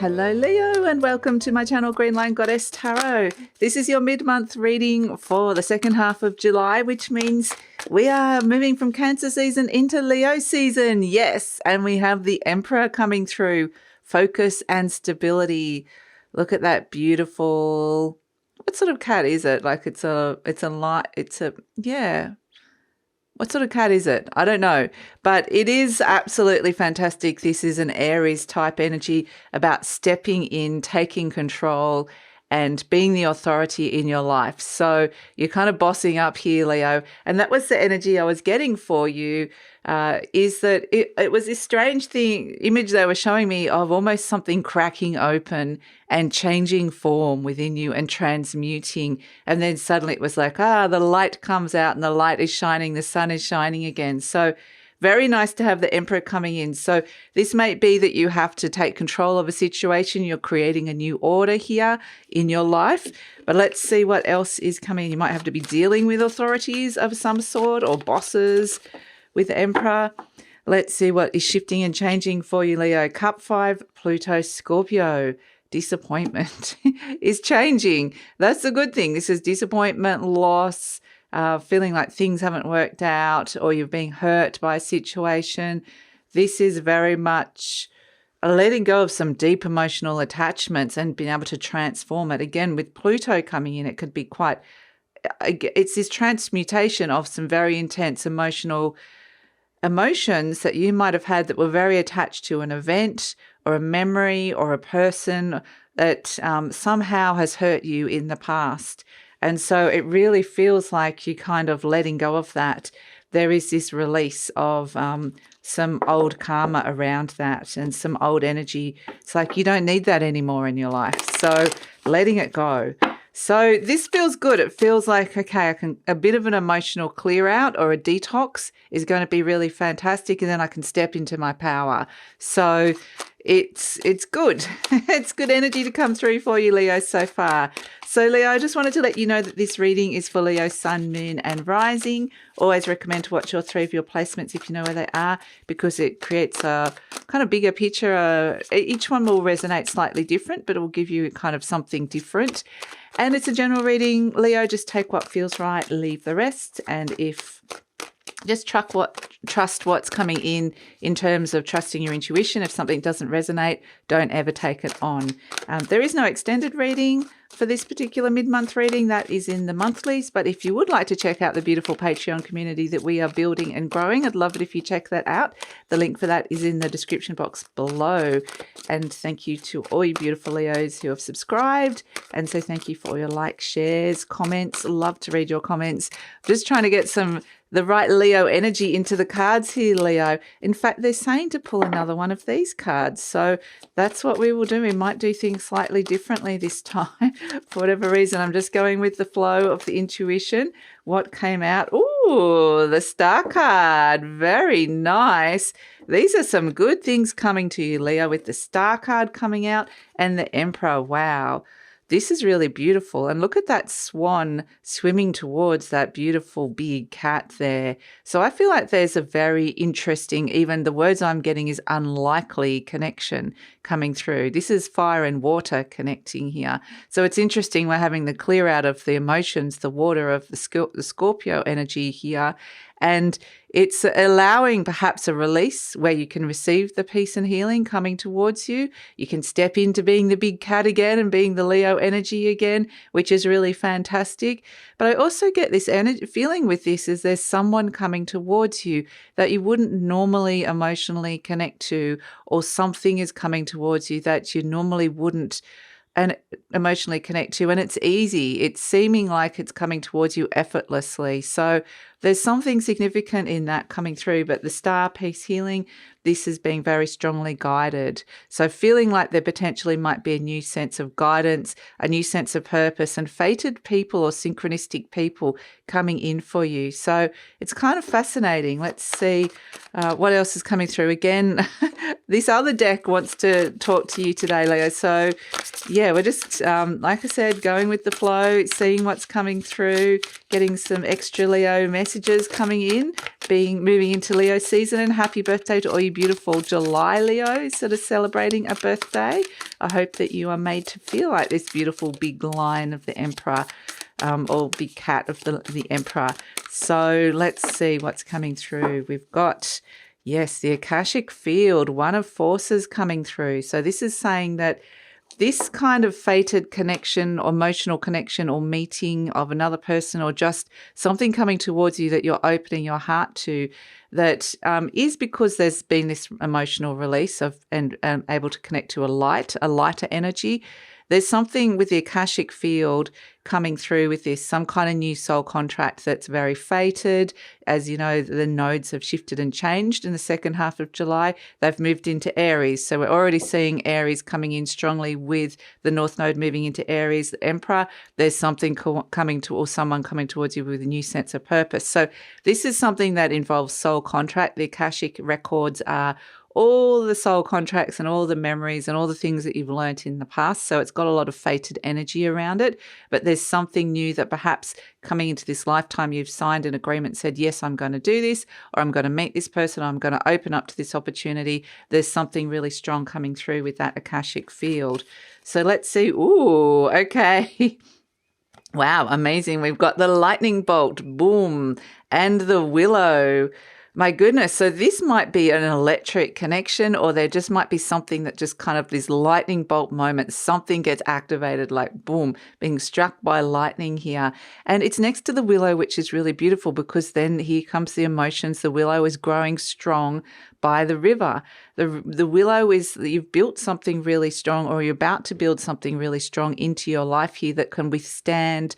Hello Leo and welcome to my channel Green Line Goddess Tarot. This is your mid-month reading for the second half of July, which means we are moving from Cancer season into Leo season. Yes, and we have the Emperor coming through. Focus and stability. Look at that beautiful, what sort of cat is it? Like what sort of cat is it? I don't know, but it is absolutely fantastic. This is an Aries type energy about stepping in, taking control and being the authority in your life. So you're kind of bossing up here, Leo. And that was the energy I was getting for you, is that it was this strange image they were showing me of almost something cracking open and changing form within you and transmuting. And then suddenly it was like, the light comes out and the light is shining, the sun is shining again. So very nice to have the Emperor coming in. So this may be that you have to take control of a situation. You're creating a new order here in your life. But let's see what else is coming. You might have to be dealing with authorities of some sort or bosses with the Emperor. Let's see what is shifting and changing for you, Leo. Cup 5, Pluto, Scorpio. Disappointment is changing. That's the good thing. This is disappointment, loss, feeling like things haven't worked out or you're being hurt by a situation. This is very much letting go of some deep emotional attachments and being able to transform it. Again, with Pluto coming in, it could be it's this transmutation of some very intense emotions that you might have had that were very attached to an event or a memory or a person that somehow has hurt you in the past. And so it really feels like you're kind of letting go of that. There is this release of some old karma around that and some old energy. It's like you don't need that anymore in your life. So letting it go. So this feels good. It feels like, okay, a bit of an emotional clear out or a detox is going to be really fantastic. And then I can step into my power. So it's good. It's good energy to come through for you, Leo, so far. So, Leo, I just wanted to let you know that this reading is for Leo, Sun, Moon and Rising. Always recommend to watch all 3 of your placements if you know where they are, because it creates a kind of bigger picture. Each one will resonate slightly different, but it will give you kind of something different. And it's a general reading. Leo, just take what feels right, leave the rest. And just trust what's coming in terms of trusting your intuition. If something doesn't resonate, don't ever take it on. There is no extended reading for this particular mid-month reading. That is in the monthlies. But if you would like to check out the beautiful Patreon community that we are building and growing, I'd love it if you check that out. The link for that is in the description box below. And thank you to all you beautiful Leos who have subscribed. And so thank you for all your likes, shares, comments. Love to read your comments. Just trying to get the right Leo energy into the cards here, Leo. In fact, they're saying to pull another one of these cards. So that's what we will do. We might do things slightly differently this time. For whatever reason, I'm just going with the flow of the intuition. What came out? Ooh, the Star card. Very nice. These are some good things coming to you, Leo, with the Star card coming out and the Emperor. Wow. This is really beautiful. And look at that swan swimming towards that beautiful big cat there. So I feel like there's a very interesting, even the words I'm getting is unlikely connection coming through. This is fire and water connecting here. So it's interesting we're having the clear out of the emotions, the water of the Scorpio energy here. And it's allowing perhaps a release where you can receive the peace and healing coming towards you. You can step into being the big cat again and being the Leo energy again, which is really fantastic. But I also get this feeling with this is there's someone coming towards you that you wouldn't normally emotionally connect to, or something is coming towards you that you normally wouldn't and emotionally connect to. And it's easy. It's seeming like it's coming towards you effortlessly. So there's something significant in that coming through. But the Star Peace Healing, this is being very strongly guided. So feeling like there potentially might be a new sense of guidance, a new sense of purpose, and fated people or synchronistic people coming in for you. So it's kind of fascinating. Let's see what else is coming through. Again, this other deck wants to talk to you today, Leo. So yeah, we're just, like I said, going with the flow, seeing what's coming through, getting some extra Leo messages messages coming in, moving into Leo season. And happy birthday to all you beautiful July Leos that are celebrating a birthday. I hope that you are made to feel like this beautiful big lion of the Emperor, or big cat of the Emperor. So let's see what's coming through. We've got, yes, the Akashic field, one of forces coming through. So this is saying that this kind of fated connection, emotional connection or meeting of another person, or just something coming towards you that you're opening your heart to, that is because there's been this emotional release of and able to connect to a lighter energy. There's something with the Akashic field coming through with this, some kind of new soul contract that's very fated. As you know, the nodes have shifted and changed in the second half of July. They've moved into Aries. So we're already seeing Aries coming in strongly with the North Node moving into Aries, the Emperor. There's something coming to, or someone coming towards you with a new sense of purpose. So this is something that involves soul contract. The Akashic records are all the soul contracts and all the memories and all the things that you've learnt in the past. So it's got a lot of fated energy around it, but there's something new that perhaps coming into this lifetime, you've signed an agreement, said, yes, I'm going to do this, or I'm going to meet this person, or I'm going to open up to this opportunity. There's something really strong coming through with that Akashic field. So let's see. Ooh, okay. Wow, amazing. We've got the lightning bolt, boom, and the willow. My goodness. So this might be an electric connection, or there just might be something that just kind of this lightning bolt moment, something gets activated, like boom, being struck by lightning here. And it's next to the willow, which is really beautiful because then here comes the emotions. The willow is growing strong by the river. The willow is, you've built something really strong, or you're about to build something really strong into your life here that can withstand,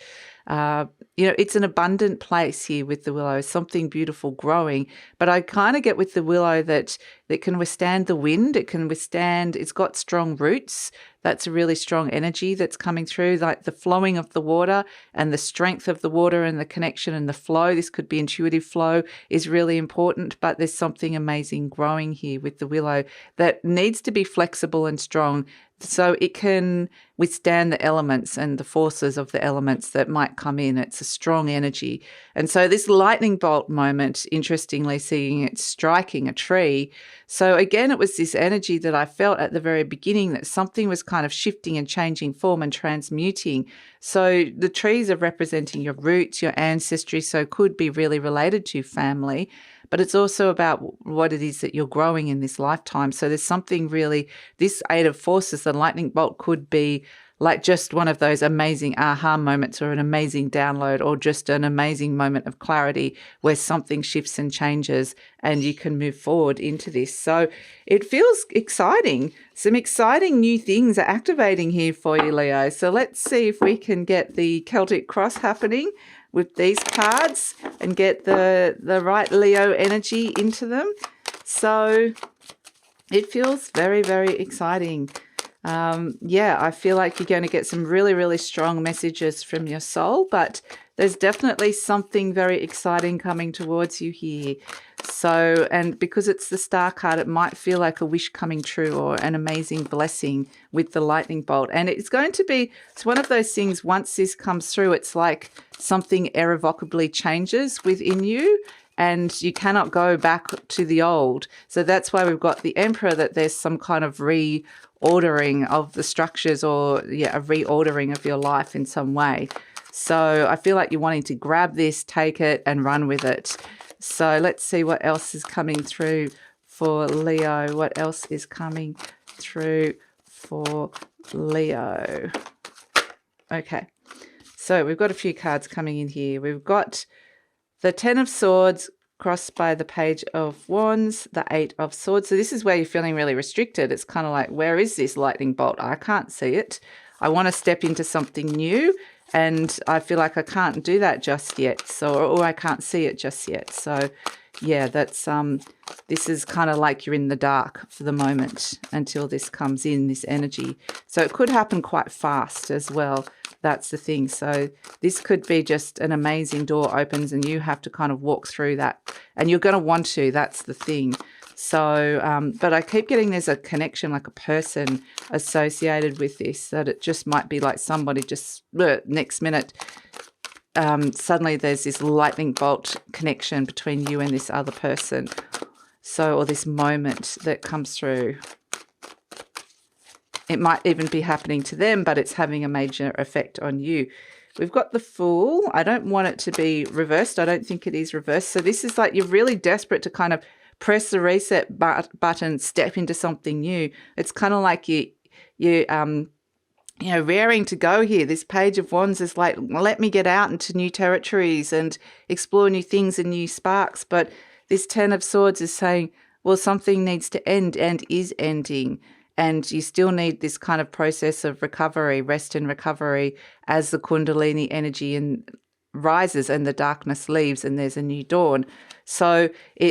it's an abundant place here with the willow, something beautiful growing. But I kind of get with the willow that it can withstand the wind. It's got strong roots. That's a really strong energy that's coming through, like the flowing of the water and the strength of the water and the connection and the flow. This could be intuitive flow is really important, but there's something amazing growing here with the willow that needs to be flexible and strong so it can withstand the elements and the forces of the elements that might come in. It's a strong energy. And so this lightning bolt moment, interestingly, seeing it striking a tree. So again, it was this energy that I felt at the very beginning that something was kind of shifting and changing form and transmuting. So the trees are representing your roots, your ancestry, so could be really related to family. But it's also about what it is that you're growing in this lifetime. So there's something really, this Eight of Forces, the lightning bolt could be like just one of those amazing aha moments, or an amazing download, or just an amazing moment of clarity where something shifts and changes and you can move forward into this. So it feels exciting. Some exciting new things are activating here for you, Leo. So let's see if we can get the Celtic cross happening with these cards and get the right Leo energy into them. So it feels very, very exciting. I feel like you're going to get some really, really strong messages from your soul, but there's definitely something very exciting coming towards you here. So, and because it's the star card, it might feel like a wish coming true or an amazing blessing with the lightning bolt. And it's one of those things, once this comes through, it's like something irrevocably changes within you and you cannot go back to the old. So that's why we've got the Emperor, that there's some kind of reordering of the structures, or a reordering of your life in some way. So I feel like you're wanting to grab this, take it and run with it. So let's see what else is coming through for Leo. What else is coming through for Leo? Okay, so we've got a few cards coming in here. We've got the Ten of Swords crossed by the Page of Wands, the Eight of Swords. So this is where you're feeling really restricted. It's kind of like, where is this lightning bolt? I can't see it. I want to step into something new, and I feel like I can't do that just yet. Or I can't see it just yet. So yeah, that's this is kind of like you're in the dark for the moment until this comes in, this energy. So it could happen quite fast as well. That's the thing. So this could be just an amazing door opens and you have to kind of walk through that, and you're going to want to. That's the thing. So, but I keep getting there's a connection, like a person associated with this, that it just might be like somebody just next minute suddenly there's this lightning bolt connection between you and this other person. So, or this moment that comes through. It might even be happening to them, but it's having a major effect on you. We've got the Fool. I don't want it to be reversed. I don't think it is reversed. So this is like you're really desperate to kind of press the reset button, step into something new. It's kind of like you raring to go here. This Page of Wands is like, let me get out into new territories and explore new things and new sparks. But this Ten of Swords is saying, well, something needs to end and is ending. And you still need this kind of process of recovery, rest and recovery, as the Kundalini energy rises and the darkness leaves and there's a new dawn. So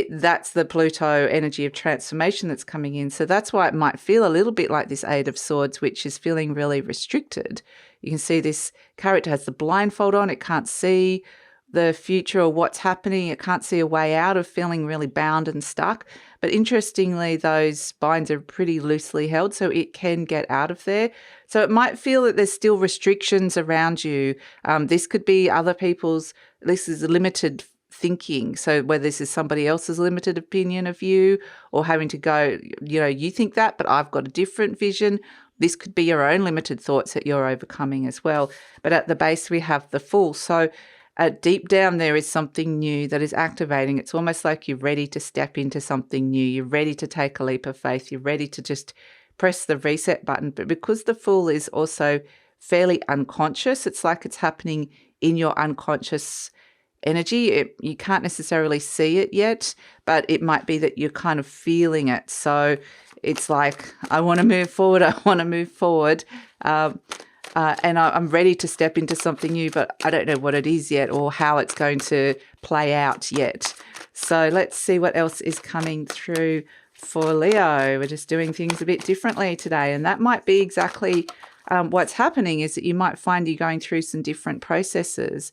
that's the Pluto energy of transformation that's coming in. So that's why it might feel a little bit like this Eight of Swords, which is feeling really restricted. You can see this character has the blindfold on. It can't see the future or what's happening. It can't see a way out of feeling really bound and stuck. But interestingly, those binds are pretty loosely held, so it can get out of there. So it might feel that there's still restrictions around you. This could be other people's, this is limited thinking. So whether this is somebody else's limited opinion of you or having to go, you think that, but I've got a different vision. This could be your own limited thoughts that you're overcoming as well. But at the base, we have the Fool. So deep down, there is something new that is activating. It's almost like you're ready to step into something new. You're ready to take a leap of faith. You're ready to just press the reset button. But because the Fool is also fairly unconscious, it's like it's happening in your unconscious energy. You can't necessarily see it yet, but it might be that you're kind of feeling it. So it's like, I want to move forward. I want to move forward. And I'm ready to step into something new, but I don't know what it is yet or how it's going to play out yet. So let's see what else is coming through for Leo. We're just doing things a bit differently today, and that might be exactly what's happening, is that you might find you going through some different processes.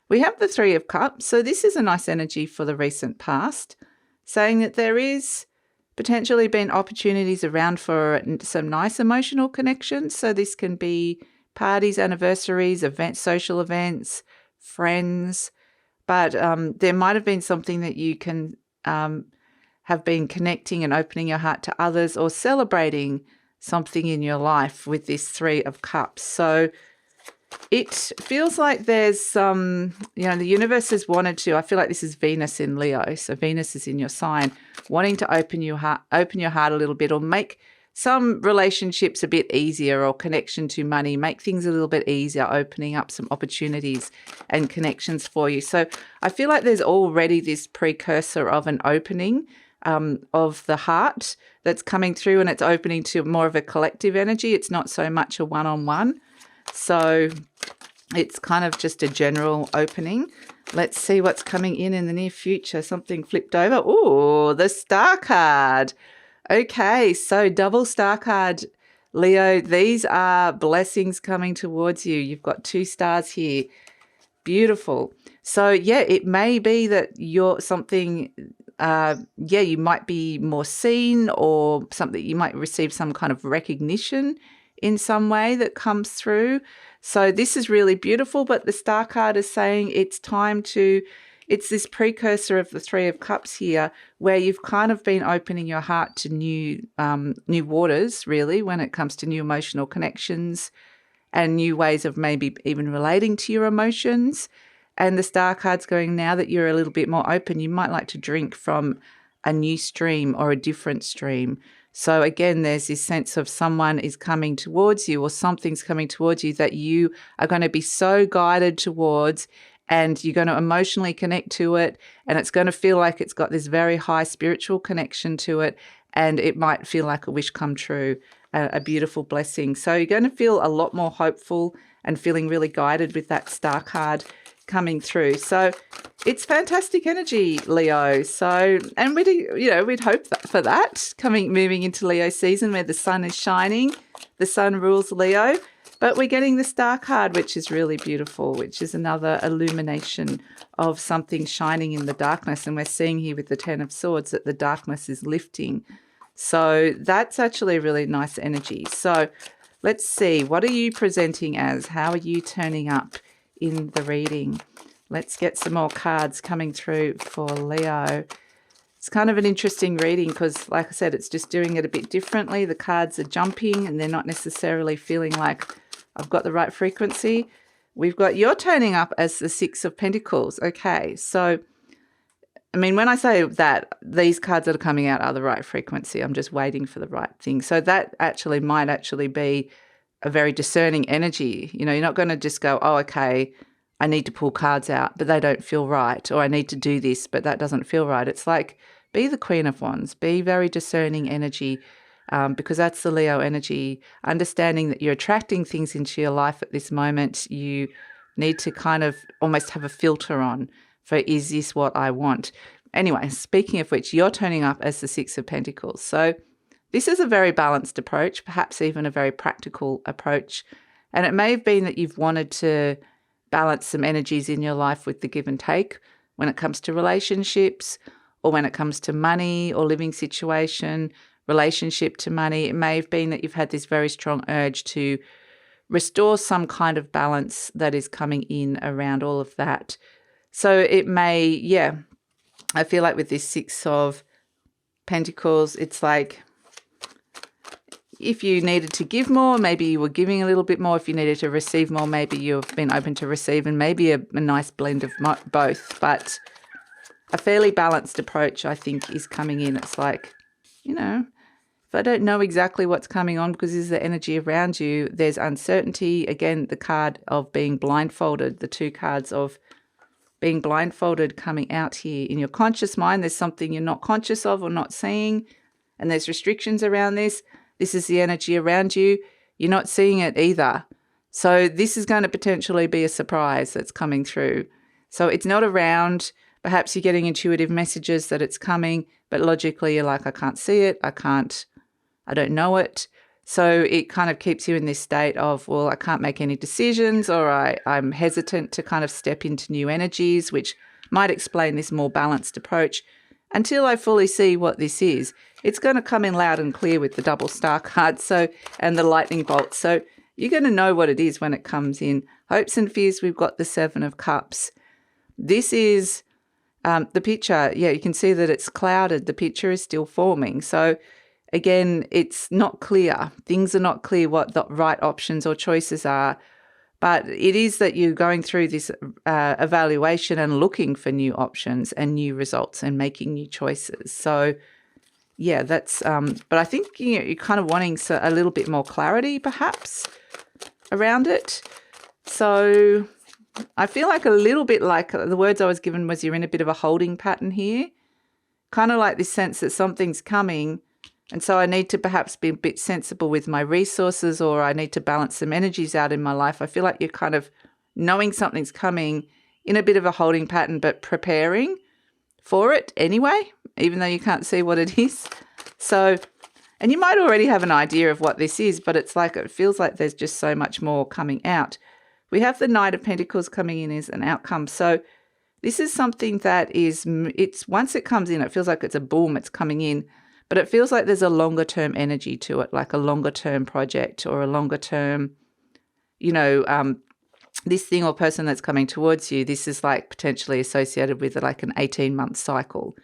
We have the Three of Cups, so this is a nice energy for the recent past, saying that there is potentially been opportunities around for some nice emotional connections. So this can be parties, anniversaries, events, social events, friends. But there might have been something that you can have been connecting and opening your heart to others or celebrating something in your life with this Three of Cups. So it feels like there's the universe has wanted to, I feel like this is Venus in Leo. So Venus is in your sign, wanting to open your heart a little bit, or make some relationships a bit easier, or connection to money, make things a little bit easier, opening up some opportunities and connections for you. So I feel like there's already this precursor of an opening of the heart that's coming through, and it's opening to more of a collective energy. It's not so much a one-on-one. So it's kind of just a general opening. Let's see what's coming in the near future. Something flipped over. Oh, the Star card. Okay, so double Star card, Leo. These are blessings coming towards you. You've got 2 stars here. Beautiful. So, yeah, it may be that you're something, you might be more seen, or something, you might receive some kind of recognition in some way that comes through. So this is really beautiful, but the Star card is saying it's time to, it's this precursor of the Three of Cups here, where you've kind of been opening your heart to new waters, really, when it comes to new emotional connections and new ways of maybe even relating to your emotions. And the Star card's going, now that you're a little bit more open, you might like to drink from a new stream or a different stream. So again, there's this sense of someone is coming towards you, or something's coming towards you that you are going to be so guided towards, and you're going to emotionally connect to it, and it's going to feel like it's got this very high spiritual connection to it, and it might feel like a wish come true, a beautiful blessing. So you're going to feel a lot more hopeful and feeling really guided with that Star card coming through. So it's fantastic energy, Leo. So, and we'd hope for that moving into Leo season, where the sun is shining. The sun rules Leo, but we're getting the Star card, which is really beautiful, which is another illumination of something shining in the darkness. And we're seeing here with the Ten of Swords that the darkness is lifting. So that's actually really nice energy. So let's see, what are you presenting as? How are you turning up in the reading? Let's get some more cards coming through for Leo. It's kind of an interesting reading because, like I said, it's just doing it a bit differently. The cards are jumping and they're not necessarily feeling like I've got the right frequency. We've got you're turning up as the Six of Pentacles. Okay, so, I mean, when I say that, these cards that are coming out are the right frequency. I'm just waiting for the right thing. So that actually might actually be a very discerning energy. You know, you're not going to just go, oh, okay, I need to pull cards out, but they don't feel right. Or I need to do this, but that doesn't feel right. It's like, be the Queen of Wands. Be very discerning energy, because that's the Leo energy. Understanding that you're attracting things into your life at this moment. You need to kind of almost have a filter on for, is this what I want? Anyway, speaking of which, you're turning up as the Six of Pentacles. So this is a very balanced approach, perhaps even a very practical approach. And it may have been that you've wanted to balance some energies in your life with the give and take when it comes to relationships, or when it comes to money or living situation, relationship to money. It may have been that you've had this very strong urge to restore some kind of balance that is coming in around all of that. So it may, yeah, I feel like with this Six of Pentacles, it's like if you needed to give more, maybe you were giving a little bit more. If you needed to receive more, maybe you've been open to receive, and maybe a nice blend of both. But a fairly balanced approach, I think, is coming in. It's like, you know, if I don't know exactly what's coming on because this is the energy around you, there's uncertainty. Again, the card of being blindfolded, the two cards of being blindfolded coming out here. In your conscious mind, there's something you're not conscious of or not seeing, and there's restrictions around this. This is the energy around you. You're not seeing it either. So this is going to potentially be a surprise that's coming through. So it's not around. Perhaps you're getting intuitive messages that it's coming, but logically you're like, I can't see it. I don't know it. So it kind of keeps you in this state of, well, I can't make any decisions, or I'm hesitant to kind of step into new energies, which might explain this more balanced approach. Until I fully see what this is, it's going to come in loud and clear with the double star card, and the lightning bolt. So you're going to know what it is when it comes in. Hopes and fears, we've got the Seven of Cups. This is the picture. Yeah, you can see that it's clouded. The picture is still forming. So again, it's not clear. Things are not clear what the right options or choices are. But it is that you're going through this evaluation and looking for new options and new results and making new choices. So, yeah, that's but I think you're kind of wanting a little bit more clarity perhaps around it. So I feel like a little bit like the words I was given was you're in a bit of a holding pattern here, kind of like this sense that something's coming. And so I need to perhaps be a bit sensible with my resources, or I need to balance some energies out in my life. I feel like you're kind of knowing something's coming in a bit of a holding pattern, but preparing for it anyway, even though you can't see what it is. So, and you might already have an idea of what this is, but it's like, it feels like there's just so much more coming out. We have the Knight of Pentacles coming in as an outcome. So this is something that it's once it comes in, it feels like it's a boom, it's coming in. But it feels like there's a longer term energy to it, like a longer term project or a longer term, this thing or person that's coming towards you. This is like potentially associated with like an 18-month cycle.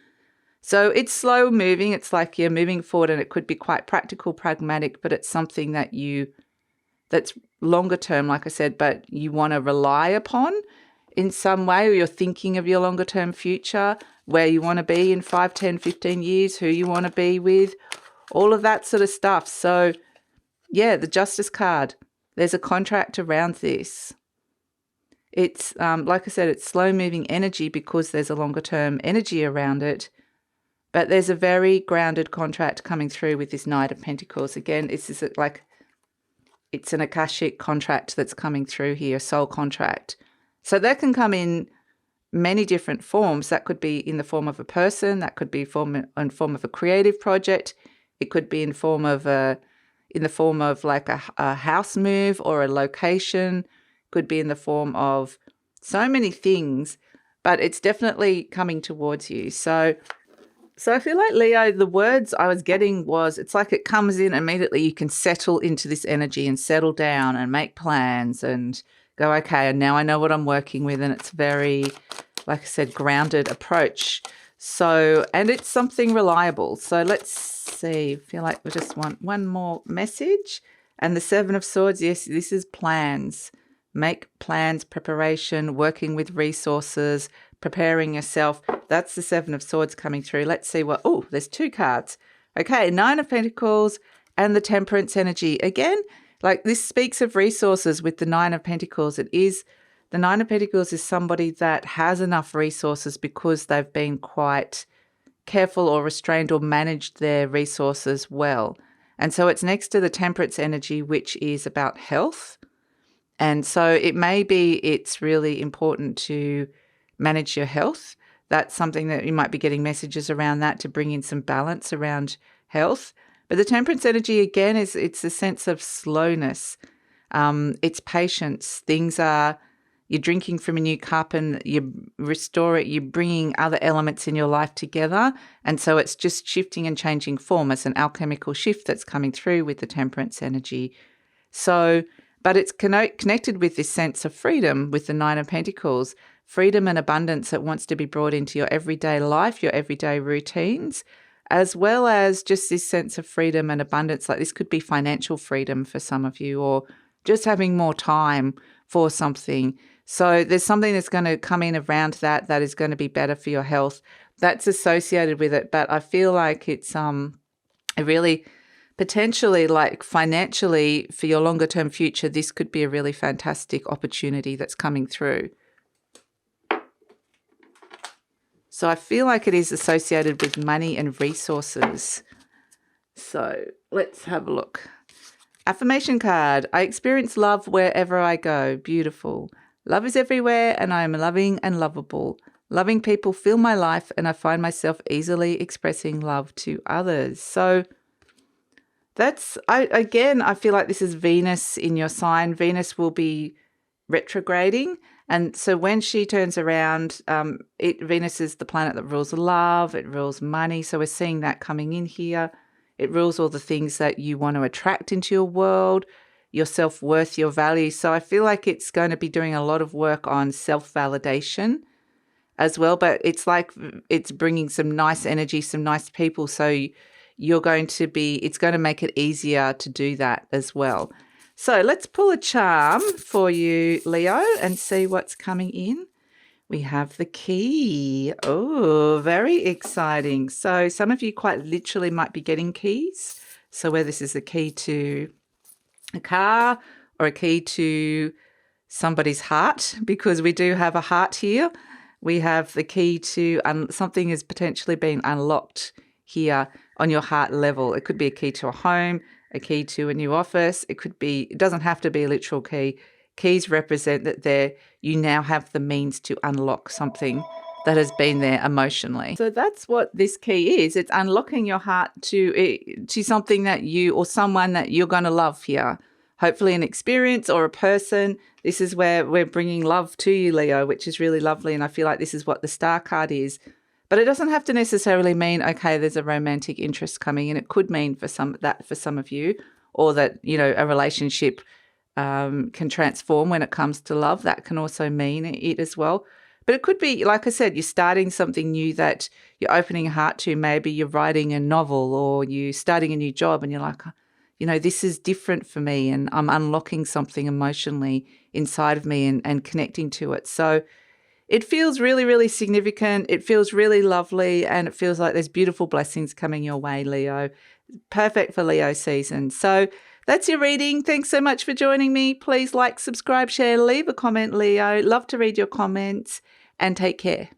So it's slow moving. It's like you're moving forward, and it could be quite practical, pragmatic, but it's something that's longer term, like I said, but you want to rely upon in some way, or you're thinking of your longer term future, where you want to be in 5, 10, 15 years, who you want to be with, all of that sort of stuff. So, yeah, the Justice card, there's a contract around this. It's, like I said, it's slow-moving energy because there's a longer-term energy around it, but there's a very grounded contract coming through with this Knight of Pentacles. Again, it's an Akashic contract that's coming through here, a soul contract. So that can come in many different forms. That could be in the form of a person. That could be in form of a creative project. It could be in the form of like a house move or a location. Could be in the form of so many things, but it's definitely coming towards you. So I feel like, Leo, the words I was getting was, it's like it comes in immediately. You can settle into this energy and settle down and make plans and go, okay, and now I know what I'm working with. And it's very, like I said, grounded approach. So, and it's something reliable. So let's see. I feel like we just want one more message. And the Seven of Swords, yes, this is plans. Make plans, preparation, working with resources, preparing yourself. That's the Seven of Swords coming through. Let's see what, oh, there's 2 cards. Okay, Nine of Pentacles and the Temperance energy. Again, like this speaks of resources with the Nine of Pentacles. It is, the Nine of Pentacles is somebody that has enough resources because they've been quite careful or restrained or managed their resources well. And so it's next to the Temperance energy, which is about health. And so it may be it's really important to manage your health. That's something that you might be getting messages around, that to bring in some balance around health. But the Temperance energy, again, it's a sense of slowness. It's patience. Things are, you're drinking from a new cup and you restore it. You're bringing other elements in your life together. And so it's just shifting and changing form. It's an alchemical shift that's coming through with the Temperance energy. So, but it's connected with this sense of freedom with the Nine of Pentacles, freedom and abundance that wants to be brought into your everyday life, your everyday routines, as well as just this sense of freedom and abundance. Like this could be financial freedom for some of you, or just having more time for something. So there's something that's going to come in around that is going to be better for your health. That's associated with it. But I feel like it's a really potentially, like financially, for your longer term future, this could be a really fantastic opportunity that's coming through. So I feel like it is associated with money and resources. So let's have a look. Affirmation card. I experience love wherever I go. Beautiful. Love is everywhere and I am loving and lovable. Loving people fill my life and I find myself easily expressing love to others. So that's, I feel like this is Venus in your sign. Venus will be retrograding. And so when she turns around, Venus is the planet that rules love, it rules money. So we're seeing that coming in here. It rules all the things that you want to attract into your world, your self-worth, your value. So I feel like it's going to be doing a lot of work on self-validation as well. But it's like it's bringing some nice energy, some nice people. So you're going to be, it's going to make it easier to do that as well. So let's pull a charm for you, Leo, and see what's coming in. We have the key. Oh, very exciting. So some of you quite literally might be getting keys. So whether this is a key to a car or a key to somebody's heart, because we do have a heart here. We have the key to something is potentially being unlocked here on your heart level. It could be a key to a home, a key to a new office. It doesn't have to be a literal key. Keys represent that you now have the means to unlock something that has been there emotionally. So that's what this key is. It's unlocking your heart to something that you or someone that you're going to love here. Hopefully an experience or a person. This is where we're bringing love to you, Leo, which is really lovely. And I feel like this is what the Star card is. But it doesn't have to necessarily mean, okay, there's a romantic interest coming in. It could mean for some of you, or that, a relationship can transform when it comes to love. That can also mean it as well. But it could be, like I said, you're starting something new that you're opening your heart to. Maybe you're writing a novel or you're starting a new job and you're like, this is different for me and I'm unlocking something emotionally inside of me and connecting to it. So it feels really, really significant. It feels really lovely and it feels like there's beautiful blessings coming your way, Leo. Perfect for Leo season. So that's your reading. Thanks so much for joining me. Please like, subscribe, share, leave a comment, Leo. Love to read your comments and take care.